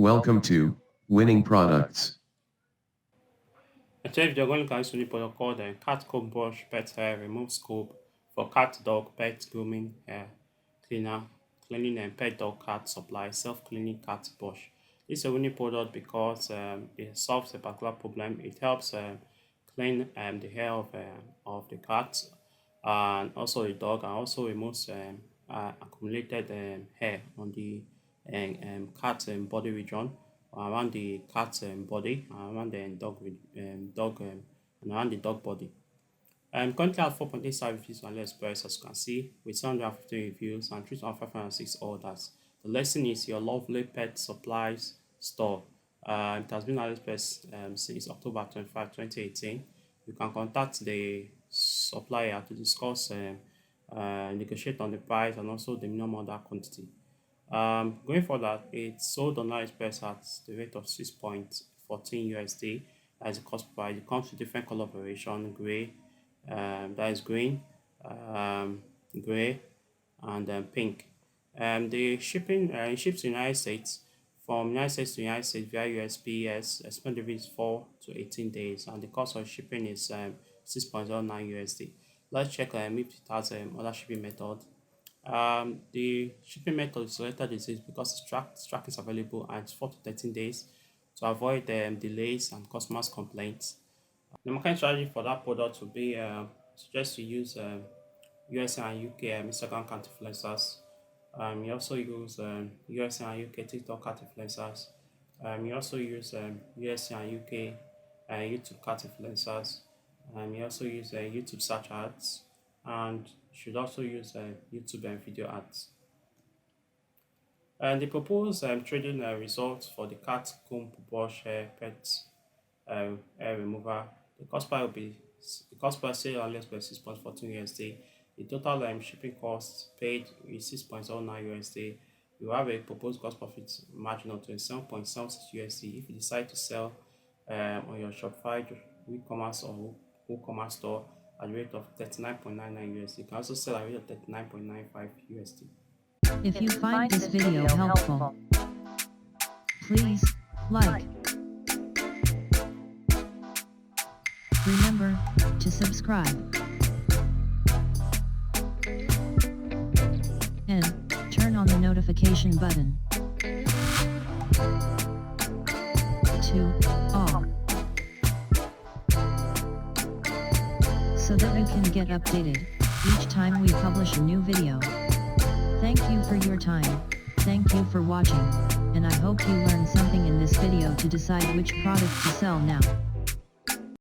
Welcome to Winning Products. In today's video, we're going to look at a new product called Cat Comb Brush Pet Hair Remove Scope for cat, dog, pet grooming hair cleaner, cleaning and pet, dog, cat supply, self-cleaning cat brush. This is a winning product because it solves a particular problem. It helps clean the hair of the cat and also the dog, and also removes accumulated hair on the cat body region, around the cat body, around the dog and around the dog body. Currently at 4.8 star reviews on AliExpress, as you can see, with 750 reviews and 3,506 orders. The lesson is your lovely pet supplies store. It has been on AliExpress since October 25, 2018. You can contact the supplier to discuss, negotiate on the price and also the minimum order quantity. Going further, it's sold on AliExpress at the rate of 6.14 USD as a cost price. It comes with different color variation: gray, that is green, gray, and pink. The shipping ships to United States. From United States to United States via USPS, expected delivery is 4 to 18 days, and the cost of shipping is 6.09 USD. Let's check if it has other shipping method. The shipping method selected is because tracking is available, and it's 4 to 13 days to avoid delays and customers' complaints. The marketing strategy for that product would be suggest to use USA and UK Instagram cat influencers. You also use USA and UK TikTok cat influencers. You also use USA and UK YouTube cat influencers. You also use YouTube search ads, and should also use YouTube and video ads. And the proposed trading results for the cat comb brush hair pet hair remover. The cost price sale on AliExpress is 6.14 USD. The total shipping cost paid is 6.09 USD. You have a proposed gross profit margin of 27.76 USD if you decide to sell on your Shopify, Woocommerce, or Woocommerce store at the rate of 39.99 USD. You can also sell at a rate of 39.95 USD. If you find this video helpful, please like. Remember to subscribe and turn on the notification button to all, so that you can get updated each time we publish a new video. Thank you for your time, thank you for watching, and I hope you learned something in this video to decide which product to sell now.